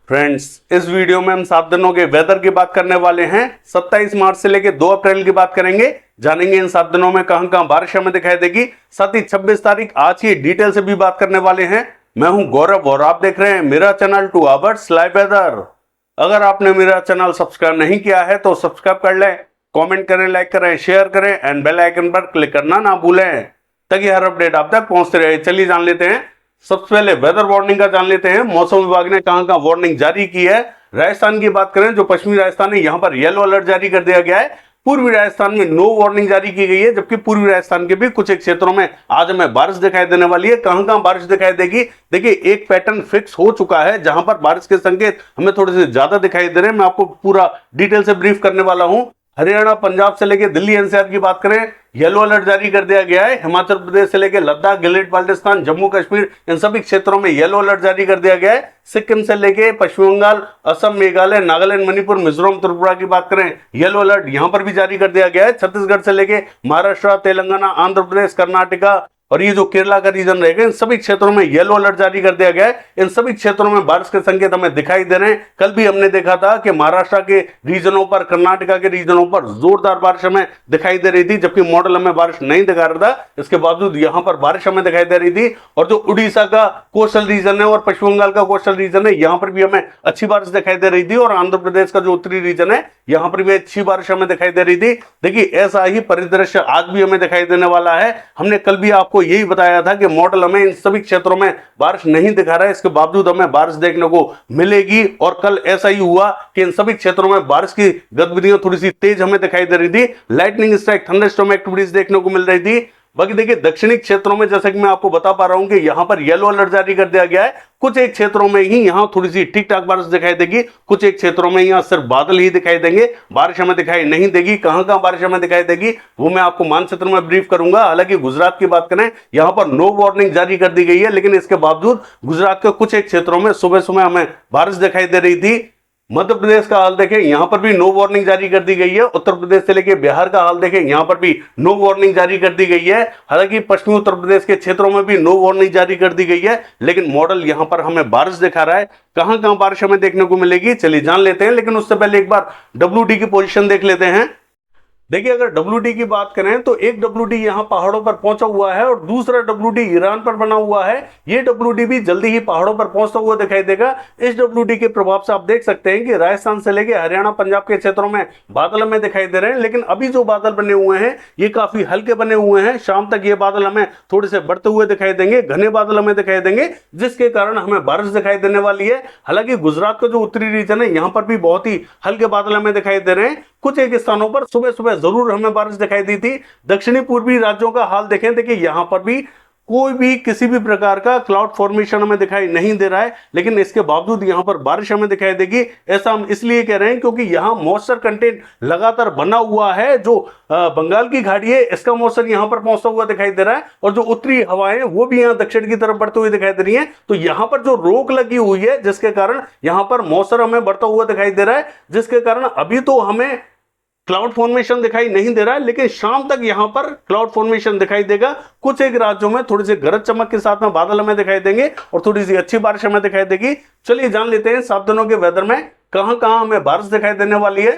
Friends, इस video में हम 7 दिनों के वेदर की बात करने वाले हैं। 27 मार्च से लेकर 2 अप्रैल की बात करेंगे। जानेंगे इन 7 दिनों में कहां कहां बारिश हमें दिखाई देगी। साथ ही 26 तारीख आज की डिटेल से भी बात करने वाले हैं। मैं हूं गौरव और आप देख रहे हैं मेरा चैनल 2 आवर्स लाइव वेदर। अगर आपने मेरा चैनल सब्सक्राइब नहीं किया है तो सब्सक्राइब कर लें, कमेंट करें, लाइक करें, शेयर करें एंड बेल आइकन पर क्लिक करना ना भूलें ताकि हर अपडेट आप तक पहुंचते रहे। चलिए जान लेते हैं। सबसे पहले वेदर वार्निंग का जान लेते हैं। मौसम विभाग ने कहां कहां वार्निंग जारी की है। राजस्थान की बात करें, जो पश्चिमी राजस्थान है यहां पर येलो अलर्ट जारी कर दिया गया है। पूर्वी राजस्थान में नो वार्निंग जारी की गई है, जबकि पूर्वी राजस्थान के भी कुछ एक क्षेत्रों में आज हमें बारिश दिखाई देने वाली है। कहां कहां बारिश दिखाई देगी, देखिए एक पैटर्न फिक्स हो चुका है जहां पर बारिश के संकेत हमें थोड़े से ज्यादा दिखाई दे रहे हैं। मैं आपको पूरा डिटेल से ब्रीफ करने वाला हूं। हरियाणा, पंजाब से लेकर दिल्ली एनसीआर की बात करें, येलो अलर्ट जारी कर दिया गया है। हिमाचल प्रदेश से लेकर लद्दाख, गिलगित बाल्टिस्तान, जम्मू कश्मीर, इन सभी क्षेत्रों में येलो अलर्ट जारी कर दिया गया है। सिक्किम से लेकर पश्चिम बंगाल, असम, मेघालय, नागालैंड, मणिपुर, मिजोरम, त्रिपुरा की बात करें, येलो अलर्ट यहां पर भी जारी कर दिया गया है। छत्तीसगढ़ से लेकर महाराष्ट्र, तेलंगाना, आंध्र प्रदेश, कर्नाटका और ये जो केरला का रीजन रहेगा, इन सभी क्षेत्रों में येलो अलर्ट जारी कर दिया गया है। इन सभी क्षेत्रों में बारिश के संकेत हमें दिखाई दे रहे हैं। कल भी हमने देखा था कि महाराष्ट्र के रीजनों पर, कर्नाटका के रीजनों पर जोरदार बारिश हमें दिखाई दे रही थी, जबकि मॉडल हमें बारिश नहीं दिखा रहा था। इसके बावजूद यहां पर बारिश हमें दिखाई दे रही थी। और जो उड़ीसा का कोस्टल रीजन है और पश्चिम बंगाल का कोस्टल रीजन है, यहां पर भी हमें अच्छी बारिश दिखाई दे रही थी। और आंध्र प्रदेश का जो उत्तरी रीजन है, यहां पर भी अच्छी बारिश हमें दिखाई दे रही थी। देखिए ऐसा ही परिदृश्य आज भी हमें दिखाई देने वाला है। हमने कल भी आपको यही बताया था कि मॉडल हमें इन सभी क्षेत्रों में बारिश नहीं दिखा रहा है, इसके बावजूद हमें बारिश देखने को मिलेगी। और कल ऐसा ही हुआ कि इन सभी क्षेत्रों में बारिश की गतिविधियां थोड़ी सी तेज हमें दिखाई दे रही थी। लाइटनिंग स्ट्राइक, थंडरस्टॉर्म एक्टिविटीज देखने को मिल रही थी। बाकी देखिए दक्षिणी क्षेत्रों में, जैसे कि मैं आपको बता पा रहा हूं कि यहां पर येलो अलर्ट जारी कर दिया गया है। कुछ एक क्षेत्रों में ही यहां थोड़ी सी ठीक ठाक बारिश दिखाई देगी, कुछ एक क्षेत्रों में यहां सिर्फ बादल ही दिखाई देंगे, बारिश हमें दिखाई नहीं देगी। कहां कहां बारिश हमें दिखाई देगी वो मैं आपको मानचित्र में ब्रीफ करूंगा। हालांकि गुजरात की बात करें, यहां पर नो वार्निंग जारी कर दी गई है, लेकिन इसके बावजूद गुजरात के कुछ एक क्षेत्रों में सुबह सुबह हमें बारिश दिखाई दे रही थी। मध्य प्रदेश का हाल देखें, यहां पर भी नो वार्निंग जारी कर दी गई है। उत्तर प्रदेश से लेकर बिहार का हाल देखें, यहां पर भी नो वार्निंग जारी कर दी गई है। हालांकि पश्चिमी उत्तर प्रदेश के क्षेत्रों में भी नो वार्निंग जारी कर दी गई है, लेकिन मॉडल यहां पर हमें बारिश दिखा रहा है। कहां कहां बारिश हमें देखने को मिलेगी चलिए जान लेते हैं, लेकिन उससे पहले एक बार WD की पोजीशन देख लेते हैं। देखिए अगर WD की बात करें तो एक WD यहां पहाड़ों पर पहुंचा हुआ है और दूसरा WD ईरान पर बना हुआ है। ये WD भी जल्दी ही पहाड़ों पर पहुंचता हुआ दिखाई देगा। इस WD के प्रभाव से आप देख सकते हैं कि राजस्थान से लेकर हरियाणा, पंजाब के क्षेत्रों में बादल हमें दिखाई दे रहे हैं, लेकिन अभी जो बादल बने हुए हैं ये काफी हल्के बने हुए हैं। शाम तक ये बादल हमें थोड़े से बढ़ते हुए दिखाई देंगे, घने बादल हमें दिखाई देंगे, जिसके कारण हमें बारिश दिखाई देने वाली है। हालांकि गुजरात का जो उत्तरी रीजन है, यहां पर भी बहुत ही हल्के बादल हमें दिखाई दे रहे हैं। कुछ एक स्थानों पर सुबह सुबह जरूर हमें बारिश दिखाई दी थी। दक्षिणी पूर्वी राज्यों का हाल देखें, देखिए यहां पर भी कोई भी किसी भी प्रकार का क्लाउड फॉर्मेशन हमें दिखाई नहीं दे रहा है, लेकिन इसके बावजूद यहां पर बारिश हमें दिखाई देगी। ऐसा हम इसलिए कह रहे हैं क्योंकि यहां मॉइस्चर कंटेंट लगातार बना हुआ है। जो बंगाल की खाड़ी है, इसका मॉइस्चर यहां पर पहुंचता हुआ दिखाई दे रहा है, और जो उत्तरी हवाएं वो भी यहां दक्षिण की तरफ बढ़ते हुए दिखाई दे रही हैं। तो यहां पर जो रोक लगी हुई है, जिसके कारण यहां पर मॉइस्चर हमें बढ़ता हुआ दिखाई दे रहा है, जिसके कारण अभी तो हमें क्लाउड फॉर्मेशन दिखाई नहीं दे रहा है, लेकिन शाम तक यहां पर क्लाउड फॉर्मेशन दिखाई देगा। कुछ एक राज्यों में थोड़ी सी गरज चमक के साथ में बादल हमें दिखाई देंगे और थोड़ी सी अच्छी बारिश हमें दिखाई देगी। चलिए जान लेते हैं 7 दिनों के वेदर में कहां कहां हमें बारिश दिखाई देने वाली है।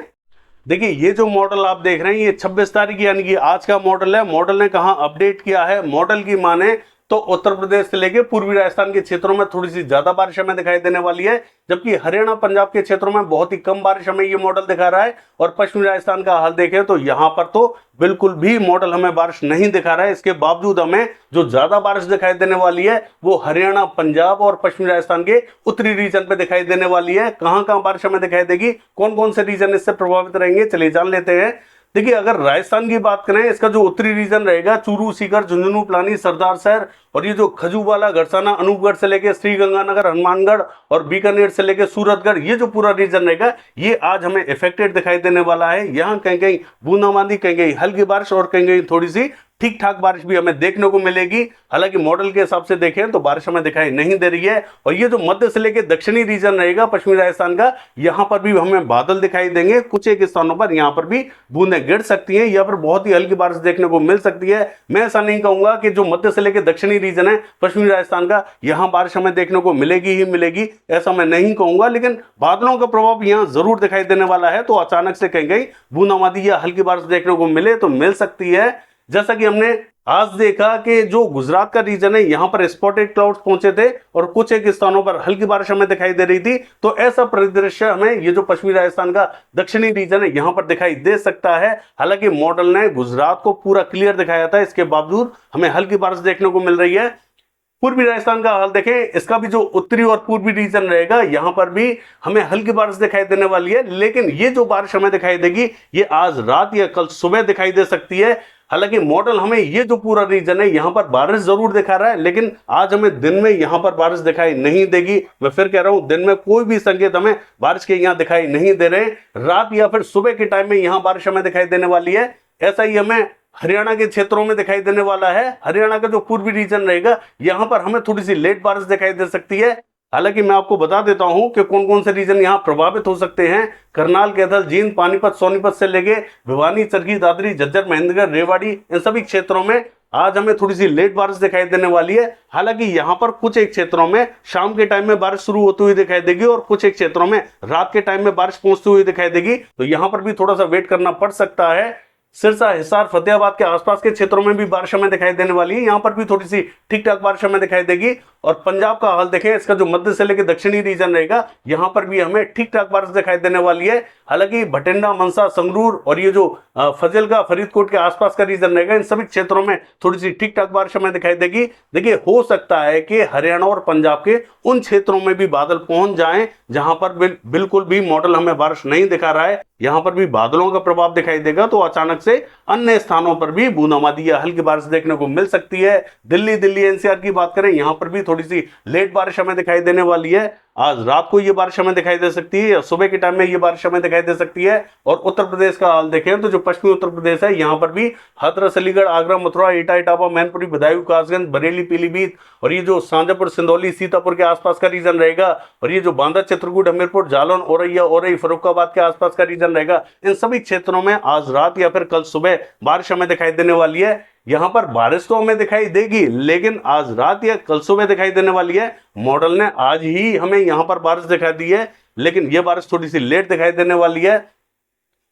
देखिए ये जो मॉडल आप देख रहे हैं, ये 26 तारीख यानी कि आज का मॉडल है। मॉडल ने कहां अपडेट किया है, मॉडल की माने तो उत्तर प्रदेश से लेकर पूर्वी राजस्थान के क्षेत्रों में थोड़ी सी ज्यादा बारिश हमें दिखाई देने वाली है, जबकि हरियाणा, पंजाब के क्षेत्रों में बहुत ही कम बारिश हमें ये मॉडल दिखा रहा है। और पश्चिमी राजस्थान का हाल देखें तो यहां पर तो बिल्कुल भी मॉडल हमें बारिश नहीं दिखा रहा है। इसके बावजूद हमें जो ज्यादा बारिश दिखाई देने वाली है वो हरियाणा, पंजाब और पश्चिमी राजस्थान के उत्तरी रीजन पे दिखाई देने वाली है। कहां कहां बारिश हमें दिखाई देगी, कौन कौन से रीजन इससे प्रभावित रहेंगे चलिए जान लेते हैं। देखिए अगर राजस्थान की बात करें, इसका जो उत्तरी रीजन रहेगा, चूरू, सीकर, झुंझुनू, प्लानी, सरदार शहर और ये जो खजूवाला, गरसाना, अनूपगढ़ से लेकर श्रीगंगानगर, हनुमानगढ़ और बीकानेर से लेकर सूरतगढ़, ये जो पूरा रीजन रहेगा ये आज हमें इफेक्टेड दिखाई देने वाला है। यहाँ कहीं कहीं बूंदाबांदी, कहीं कहीं हल्की बारिश और कहीं कहीं थोड़ी सी ठीक ठाक बारिश भी हमें देखने को मिलेगी। हालांकि मॉडल के हिसाब से देखें तो बारिश हमें दिखाई नहीं दे रही है। और ये जो मध्य से लेकर दक्षिणी रीजन रहेगा पश्चिमी राजस्थान का, यहाँ पर भी हमें बादल दिखाई देंगे। कुछ एक स्थानों पर यहाँ पर भी बूंदें गिर सकती हैं, यहाँ पर बहुत ही हल्की बारिश देखने को मिल सकती है। मैं ऐसा नहीं कहूंगा कि जो मध्य से लेकर दक्षिणी रीजन है पश्चिमी राजस्थान का, यहाँ बारिश हमें देखने को मिलेगी ही मिलेगी, ऐसा मैं नहीं कहूंगा। लेकिन बादलों का प्रभाव यहाँ जरूर दिखाई देने वाला है। तो अचानक से कहीं कहीं बूंदाबांदी या हल्की बारिश देखने को मिले तो मिल सकती है। जैसा कि हमने आज देखा कि जो गुजरात का रीजन है यहाँ पर स्पॉटेड क्लाउड्स पहुंचे थे और कुछ एक स्थानों पर हल्की बारिश हमें दिखाई दे रही थी। तो ऐसा परिदृश्य हमें ये जो पश्चिमी राजस्थान का दक्षिणी रीजन है यहाँ पर दिखाई दे सकता है। हालांकि मॉडल ने गुजरात को पूरा क्लियर दिखाया था, इसके बावजूद हमें हल्की बारिश देखने को मिल रही है। पूर्वी राजस्थान का हाल देखें, इसका भी जो उत्तरी और पूर्वी रीजन रहेगा यहाँ पर भी हमें हल्की बारिश दिखाई देने वाली है। लेकिन ये जो बारिश हमें दिखाई देगी ये आज रात या कल सुबह दिखाई दे सकती है। हालांकि मॉडल हमें ये जो पूरा रीजन है यहाँ पर बारिश जरूर दिखा रहा है, लेकिन आज हमें दिन में यहाँ पर बारिश दिखाई नहीं देगी। मैं फिर कह रहा हूँ, दिन में कोई भी संकेत हमें बारिश के यहाँ दिखाई नहीं दे रहे। रात या फिर सुबह के टाइम में यहाँ बारिश हमें दिखाई देने वाली है। ऐसा ही हमें हरियाणा के क्षेत्रों में दिखाई देने वाला है। हरियाणा का जो पूर्वी रीजन रहेगा यहाँ पर हमें थोड़ी सी लेट बारिश दिखाई दे सकती है। हालांकि मैं आपको बता देता हूं कि कौन कौन से रीजन यहाँ प्रभावित हो सकते हैं। करनाल, कैथल, जींद, पानीपत, सोनीपत से लेके भिवानी, चरखी, दादरी, झज्जर, महेंद्रगढ़, रेवाड़ी, इन सभी क्षेत्रों में आज हमें थोड़ी सी लेट बारिश दिखाई देने वाली है। हालांकि यहाँ पर कुछ एक क्षेत्रों में शाम के टाइम में बारिश शुरू होती हुई दिखाई देगी और कुछ एक क्षेत्रों में रात के टाइम में बारिश पहुंचती हुई दिखाई देगी। तो यहाँ पर भी थोड़ा सा वेट करना पड़ सकता है। सिरसा, हिसार, फतेहाबाद के आसपास के क्षेत्रों में भी बारिश हमें दिखाई देने वाली है, यहाँ पर भी थोड़ी सी ठीक ठाक बारिश हमें दिखाई देगी। और पंजाब का हाल देखें, इसका जो मध्य से लेकर दक्षिणी रीजन रहेगा यहाँ पर भी हमें ठीक ठाक बारिश दिखाई देने वाली है। हालांकि भटिंडा, मनसा, संगरूर और ये जो फजिलका, फरीदकोट के आसपास का रीजन रहेगा, इन सभी क्षेत्रों में थोड़ी सी ठीक ठाक बारिश हमें दिखाई देगी। देखिए, हो सकता है कि हरियाणा और पंजाब के उन क्षेत्रों में भी बादल पहुंच जाएं जहां पर बिल्कुल भी मॉडल हमें बारिश नहीं दिखा रहा है, यहाँ पर भी बादलों का प्रभाव दिखाई देगा। तो अचानक से अन्य स्थानों पर भी बूंदाबांदी या हल्की बारिश देखने को मिल सकती है। दिल्ली एनसीआर की बात करें, यहाँ पर भी थोड़ी सी लेट बारिश हमें दिखाई देने वाली है। आज रात को ये बारिश हमें दिखाई दे सकती है या सुबह के टाइम में ये बारिश हमें दिखाई दे सकती है। और उत्तर प्रदेश का हाल देखें तो जो पश्चिमी उत्तर प्रदेश है यहाँ पर भी हाथरस, अलीगढ़, आगरा, मथुरा, एटा, इटावा, मैनपुरी, बदायूं, कासगंज, बरेली, पीलीभीत और ये जो शाजापुर, सिंदौली, सीतापुर के आसपास का रीजन रहेगा और ये जो बांदा, चित्रकूट, हमीरपुर, जालौन, औरई, फर्रुखाबाद के आसपास का रीजन रहेगा, इन सभी क्षेत्रों में आज रात या फिर कल सुबह बारिश हमें दिखाई देने वाली है। यहाँ पर बारिश तो हमें दिखाई देगी, लेकिन आज रात या कल सुबह दिखाई देने वाली है। मॉडल ने आज ही हमें यहाँ पर बारिश दिखाई दी है, लेकिन यह बारिश थोड़ी सी लेट दिखाई देने वाली है।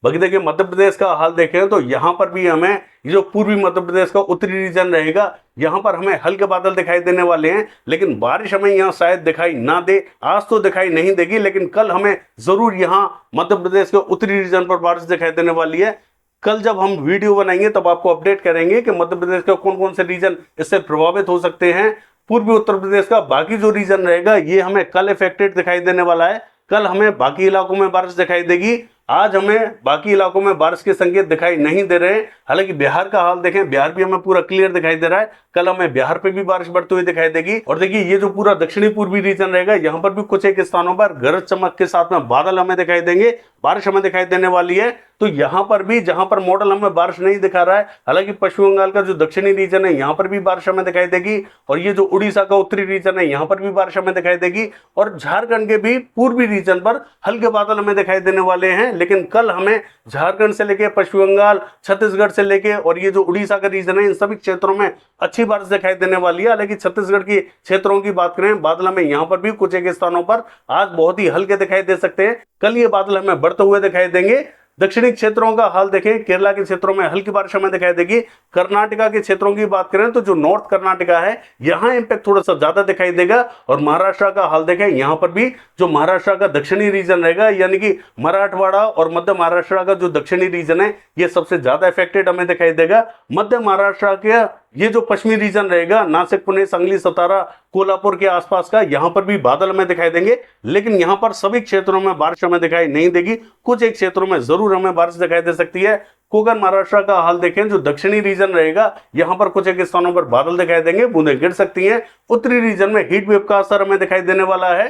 बाकी देखिए, मध्य प्रदेश का हाल देखें तो यहाँ पर भी हमें ये जो पूर्वी मध्य प्रदेश का उत्तरी रीजन रहेगा, यहाँ पर हमें हल्के बादल दिखाई देने वाले हैं, लेकिन बारिश हमें यहाँ शायद दिखाई ना दे। आज तो दिखाई नहीं देगी, लेकिन कल हमें जरूर यहाँ मध्य प्रदेश के उत्तरी रीजन पर बारिश दिखाई देने वाली है। कल जब हम वीडियो बनाएंगे तब आपको अपडेट करेंगे कि मध्य प्रदेश का कौन कौन से रीजन इससे प्रभावित हो सकते हैं। पूर्वी उत्तर प्रदेश का बाकी जो रीजन रहेगा ये हमें कल इफेक्टेड दिखाई देने वाला है। कल हमें बाकी इलाकों में बारिश दिखाई देगी, आज हमें बाकी इलाकों में बारिश के संकेत दिखाई नहीं दे रहे हैं। हालांकि बिहार का हाल देखें, बिहार भी हमें पूरा क्लियर दिखाई दे रहा है। कल हमें बिहार पे भी बारिश बढ़ती हुई दिखाई देगी। और देखिए, ये जो पूरा दक्षिणी पूर्वी रीजन रहेगा यहाँ पर भी कुछ एक स्थानों पर गरज चमक के साथ में बादल हमें दिखाई देंगे, बारिश हमें दिखाई देने वाली है। तो यहाँ पर भी जहां पर मॉडल हमें बारिश नहीं दिखा रहा है, हालांकि पश्चिम बंगाल का जो दक्षिणी रीजन है यहाँ पर भी बारिश हमें दिखाई देगी और ये जो उड़ीसा का उत्तरी रीजन है यहाँ पर भी बारिश हमें दिखाई देगी और झारखंड के भी पूर्वी रीजन पर हल्के बादल हमें दिखाई देने वाले हैं। लेकिन कल हमें झारखंड से लेके पश्चिम बंगाल, छत्तीसगढ़ से लेके और ये जो उड़ीसा का रीजन है, इन सभी क्षेत्रों में अच्छी बारिश दिखाई देने वाली है। हालांकि छत्तीसगढ़ की क्षेत्रों की बात करें, बादल हमें यहाँ पर भी कुछ एक स्थानों पर आज बहुत ही हल्के दिखाई दे सकते हैं। कल ये बादल हमें बढ़ते हुए दिखाई देंगे। दक्षिणी क्षेत्रों का हाल देखें, केरला के क्षेत्रों में हल्की बारिश हमें दिखाई देगी। कर्नाटका के क्षेत्रों की बात करें तो जो नॉर्थ कर्नाटका है यहाँ इंपैक्ट थोड़ा सा ज्यादा दिखाई देगा। और महाराष्ट्र का हाल देखें, यहाँ पर भी जो महाराष्ट्र का दक्षिणी रीजन रहेगा, यानी कि मराठवाड़ा और मध्य महाराष्ट्र का जो दक्षिणी रीजन है, ये सबसे ज्यादा इफेक्टेड हमें दिखाई देगा। मध्य महाराष्ट्र के ये जो पश्चिमी रीजन रहेगा, नासिक, पुणे, सांगली, सतारा, कोल्हापुर के आसपास का, यहाँ पर भी बादल हमें दिखाई देंगे। लेकिन यहाँ पर सभी क्षेत्रों में बारिश हमें दिखाई नहीं देगी, कुछ एक क्षेत्रों में जरूर हमें बारिश दिखाई दे सकती है। कोकण महाराष्ट्र का हाल देखें, जो दक्षिणी रीजन रहेगा, यहाँ पर कुछ एक स्थानों पर बादल दिखाई देंगे, बूंदें गिर सकती हैं। उत्तरी रीजन में हीट वेव का असर हमें दिखाई देने वाला है।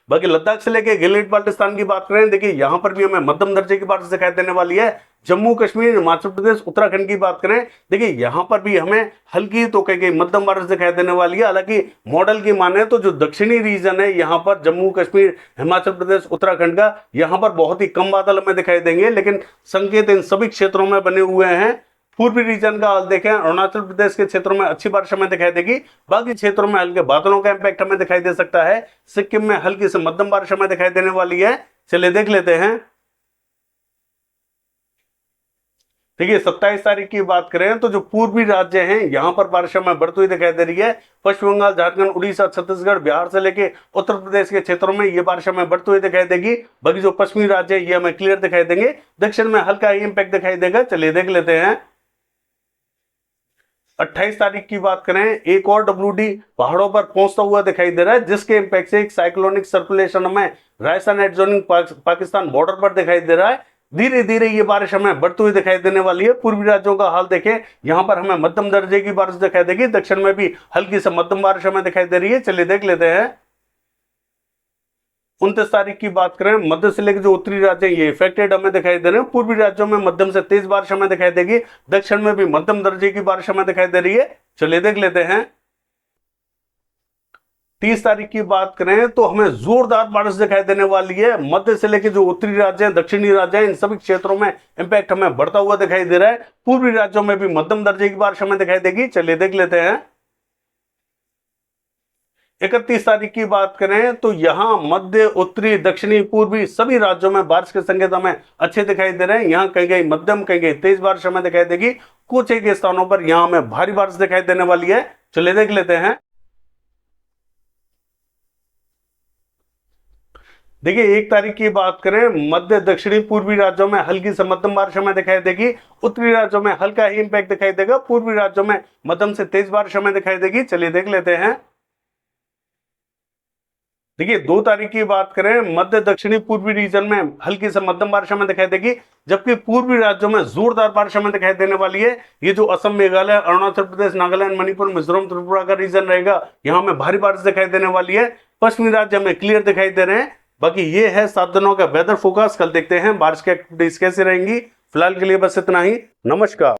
बाकी लद्दाख से लेके गिलगित बाल्टिस्तान की बात करें, देखिए यहाँ पर भी हमें मध्यम दर्जे की बारिश दिखाई देने वाली है। जम्मू कश्मीर, हिमाचल प्रदेश, उत्तराखंड की बात करें, देखिए यहाँ पर भी हमें हल्की तो कहीं मध्यम बारिश दिखाई देने वाली है। हालांकि मॉडल की माने तो जो दक्षिणी रीजन है यहाँ पर जम्मू कश्मीर, हिमाचल प्रदेश, उत्तराखंड का, यहाँ पर बहुत ही कम बादल हमें दिखाई देंगे, लेकिन संकेत इन सभी क्षेत्रों में बने हुए हैं। पूर्वी रीजन का हाल देखें, अरुणाचल प्रदेश के क्षेत्रों में अच्छी बारिश हमें दिखाई देगी, बाकी क्षेत्रों में हल्के बादलों का इंपैक्ट हमें दिखाई दे सकता है। सिक्किम में हल्की से मध्यम बारिश हमें दिखाई देने वाली है। चलिए देख लेते हैं। देखिए 27 तारीख की बात करें तो जो पूर्वी राज्य हैं यहाँ पर बारिश हमें बढ़ती हुई दिखाई दे रही है। पश्चिम बंगाल, झारखंड, उड़ीसा, छत्तीसगढ़, बिहार से लेके उत्तर प्रदेश के क्षेत्रों में ये बारिश हमें बढ़ती हुई दिखाई देगी। बाकी जो पश्चिमी राज्य है ये हमें क्लियर दिखाई देंगे, दक्षिण में हल्का ही इंपैक्ट दिखाई देगा। चलिए देख लेते हैं। 28 तारीख की बात करें, एक और WD पहाड़ों पर पहुंचता हुआ दिखाई दे रहा है, जिसके इंपैक्ट से एक साइक्लोनिक सर्कुलेशन हमें राजस्थान एडजॉइनिंग पाकिस्तान बॉर्डर पर दिखाई दे रहा है। धीरे धीरे ये बारिश हमें बढ़ती हुई दिखाई देने वाली है। पूर्वी राज्यों का हाल देखें, यहां पर हमें मध्यम दर्जे की बारिश दिखाई देगी, दक्षिण में भी हल्की से मध्यम बारिश हमें दिखाई दे रही है। चलिए देख लेते हैं। 29 तारीख की बात करें, मध्य से लेकर जो उत्तरी राज्य ये इफेक्टेड हमें दिखाई दे रहे हैं। पूर्वी राज्यों में मध्यम से तेज बारिश हमें दिखाई देगी, दक्षिण में भी मध्यम दर्जे की बारिश हमें दिखाई दे रही है। चलिए देख लेते हैं। 30 तारीख की बात करें तो हमें जोरदार बारिश दिखाई देने वाली है। मध्य से लेकर जो उत्तरी राज्य हैं, दक्षिणी राज्य हैं, इन सभी क्षेत्रों में इंपैक्ट हमें बढ़ता हुआ दिखाई दे रहा है। पूर्वी राज्यों में भी मध्यम दर्जे की बारिश हमें दिखाई देगी। चलिए देख लेते हैं। 31 तारीख की बात करें तो यहां मध्य, उत्तरी, दक्षिणी, पूर्वी सभी राज्यों में बारिश के संकेत हमें अच्छे दिखाई दे रहे हैं। यहां कहीं कहीं मध्यम, कहीं कहीं तेज बारिश हमें दिखाई देगी। कुछ एक स्थानों पर यहां हमें भारी बारिश दिखाई देने वाली है। चलिए देख लेते हैं। देखिए 1 तारीख की बात करें, मध्य, दक्षिणी, पूर्वी राज्यों में हल्की से मध्यम बारिश हमें दिखाई देगी। उत्तरी राज्यों में हल्का ही इंपैक्ट दिखाई देगा। पूर्वी राज्यों में मध्यम से तेज बारिश हमें दिखाई देगी। चलिए देख लेते हैं। देखिए 2 तारीख की बात करें, मध्य, दक्षिणी, पूर्वी रीजन में हल्की से मध्यम बारिश हमें दिखाई देगी, जबकि पूर्वी राज्यों में जोरदार बारिश हमें दिखाई देने वाली है। ये जो असम, मेघालय, अरुणाचल प्रदेश, नागालैंड, मणिपुर, मिजोरम, त्रिपुरा का रीजन रहेगा, यहाँ में भारी बारिश दिखाई देने वाली है। पश्चिमी राज्य हमें क्लियर दिखाई दे रहे हैं। बाकी ये है 7 दिनों का वेदर फोrecast। कल देखते हैं बारिश की एक्टिविटीज कैसी रहेंगी। फिलहाल के लिए बस इतना ही। नमस्कार।